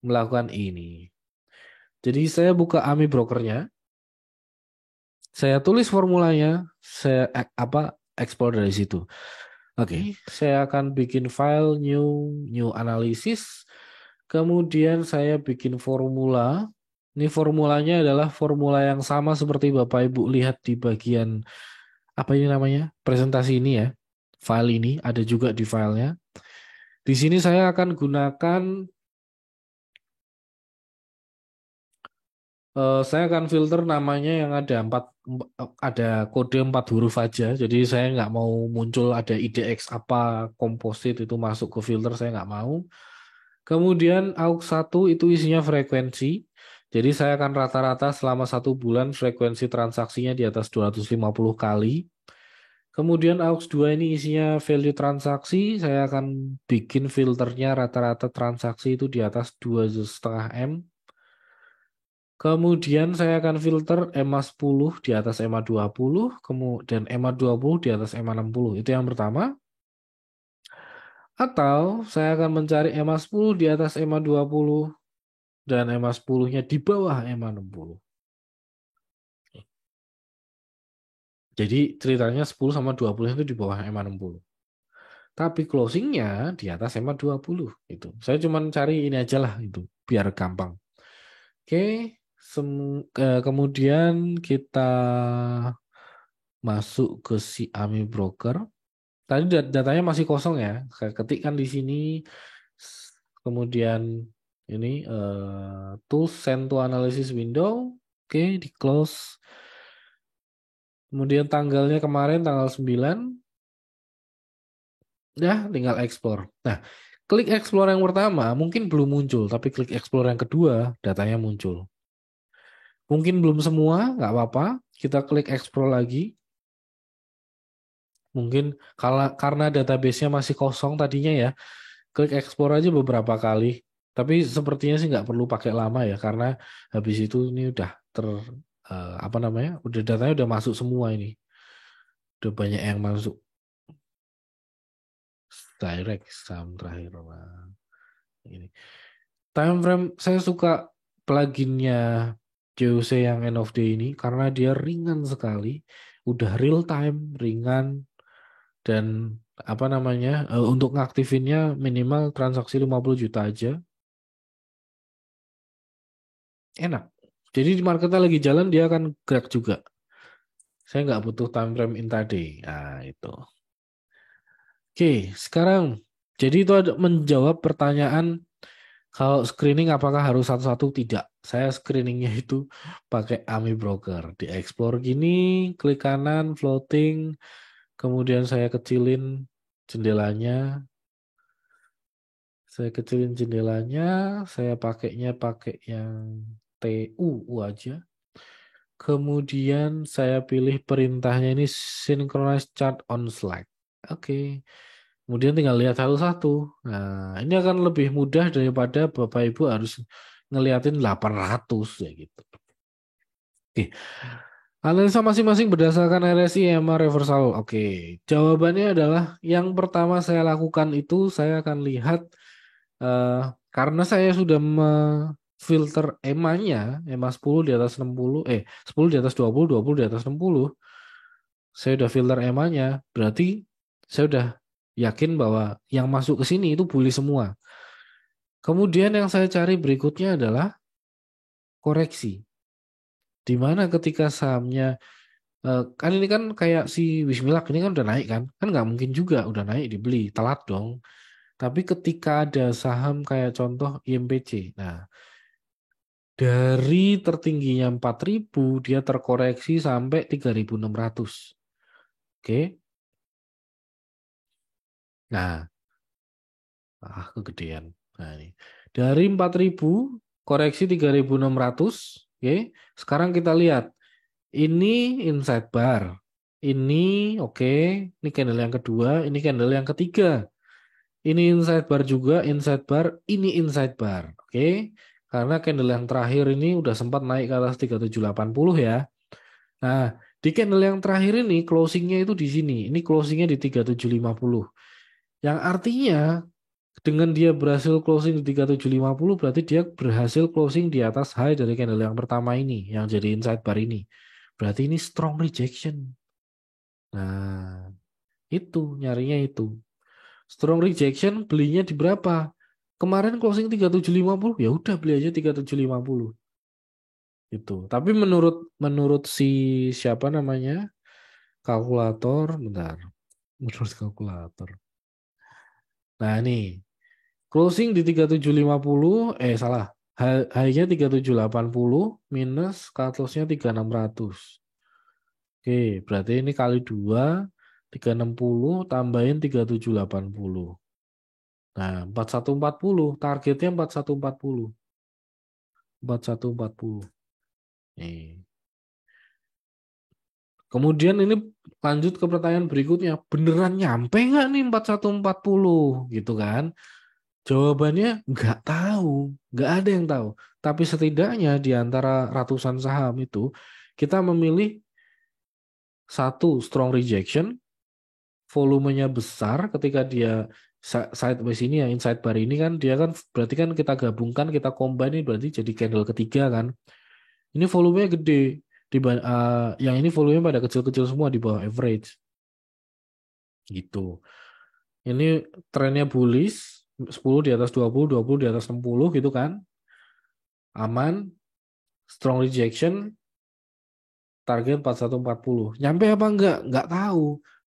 melakukan ini. Jadi saya buka AMI brokernya, saya tulis formulanya, saya ekspor dari situ. Oke, saya akan bikin file new analysis. Kemudian saya bikin formula. Ini formulanya adalah formula yang sama seperti Bapak Ibu lihat di bagian apa ini namanya? Presentasi ini ya. File ini ada juga di filenya. Di sini saya akan gunakan saya akan filter namanya yang ada kode 4 huruf aja. Jadi saya nggak mau muncul ada IDX apa komposit itu masuk ke filter, saya nggak mau. Kemudian aux 1 itu isinya frekuensi. Jadi saya akan rata-rata selama 1 bulan frekuensi transaksinya di atas 250 kali. Kemudian aux 2 ini isinya value transaksi. Saya akan bikin filternya rata-rata transaksi itu di atas 2,5 M. Kemudian saya akan filter EMA 10 di atas EMA 20, kemudian EMA 20 di atas EMA 60. Itu yang pertama. Atau saya akan mencari EMA 10 di atas EMA 20 dan EMA 10-nya di bawah EMA 60. Jadi ceritanya 10 sama 20 itu di bawah EMA 60. Tapi closingnya di atas EMA 20 itu. Saya cuma cari ini aja lah itu biar gampang. Oke, kemudian kita masuk ke si AMI broker. Tadi datanya masih kosong ya. Saya ketikkan di sini. Kemudian ini tools send to analysis window. Oke, di close. Kemudian tanggalnya kemarin tanggal 9. Ya, tinggal explore. Nah, klik explore yang pertama mungkin belum muncul, tapi klik explore yang kedua datanya muncul. Mungkin belum semua, nggak apa-apa. Kita klik explore lagi. Mungkin karena database-nya masih kosong tadinya ya, klik explore aja beberapa kali. Tapi sepertinya sih nggak perlu pakai lama ya, karena habis itu ini udah apa namanya, udah datanya udah masuk semua ini. Udah banyak yang masuk. Direct saham terakhir. Nah, ini. Time frame saya suka pluginnya JOC yang end of day ini karena dia ringan sekali, udah real time, ringan dan apa namanya untuk ngaktifinnya minimal transaksi 50 juta aja, enak. Jadi di marketnya lagi jalan dia akan gerak juga. Saya nggak butuh time frame intraday. Nah itu. Oke, sekarang jadi itu ada menjawab pertanyaan. Kalau screening apakah harus satu-satu? Tidak. Saya screeningnya itu pakai AMI Broker. Di explore gini, klik kanan, floating, kemudian saya kecilin jendelanya. Saya kecilin jendelanya, saya pakainya pakai yang TUU aja. Kemudian saya pilih perintahnya ini synchronize chart on Slack. Oke. Kemudian tinggal lihat satu-satu. Nah, ini akan lebih mudah daripada Bapak Ibu harus ngeliatin 800 ya gitu. Oke. Analisa masing-masing berdasarkan RSI EMA reversal. Oke. Jawabannya adalah yang pertama saya lakukan itu saya akan lihat eh, karena saya sudah filter EMA-nya, EMA 10 di atas 60, 10 di atas 20, 20 di atas 60. Saya udah filter EMA-nya, berarti saya udah yakin bahwa yang masuk ke sini itu bully semua. Kemudian yang saya cari berikutnya adalah koreksi. Di mana ketika sahamnya kan ini kan kayak si Wismilak ini kan udah naik kan? Kan nggak mungkin juga udah naik dibeli, telat dong. Tapi ketika ada saham kayak contoh IMPC. Nah, dari tertingginya 4.000 dia terkoreksi sampai 3.600. Oke. Nah, kegedean. Nah, ini. Dari 4.000 koreksi 3.600. Oke. Sekarang kita lihat. Ini inside bar. Ini oke. Ini candle yang kedua. Ini candle yang ketiga. Ini inside bar juga. Inside bar. Ini inside bar. Oke. Karena candle yang terakhir ini udah sempat naik ke atas 3780 ya. Nah, di candle yang terakhir ini closingnya itu di sini. Ini closingnya di 3750. Yang artinya Dengan dia berhasil closing di 3750 berarti dia berhasil closing di atas high dari candle yang pertama ini, yang jadi inside bar ini. Berarti ini strong rejection. Nah, itu nyarinya itu. Strong rejection belinya di berapa? Kemarin closing 3750, ya udah beli aja 3750. Itu. Tapi menurut menurut si siapa namanya? Kalkulator, bentar. Menurut kalkulator. Nah, ini closing di 3750, salah. High-nya 3780 minus cut loss-nya 3600. Oke, berarti ini kali 2, 360 tambahin 3780. Nah, 4140, targetnya 4140. 4140. Nih. Kemudian ini lanjut ke pertanyaan berikutnya. Beneran nyampe nggak nih 4140 gitu kan? Jawabannya nggak tahu. Nggak ada yang tahu. Tapi setidaknya di antara ratusan saham itu, kita memilih satu strong rejection, volumenya besar ketika dia sideways ini ya, inside bar ini kan, dia kan berarti kan kita gabungkan, kita combine ini berarti jadi candle ketiga kan. Ini volumenya gede. Yang ini volumenya pada kecil-kecil semua di bawah average. Gitu. Ini trennya bullish, 10 di atas 20, 20 di atas 60 gitu kan. Aman, strong rejection, target 4140. Nyampe apa enggak? Enggak tahu.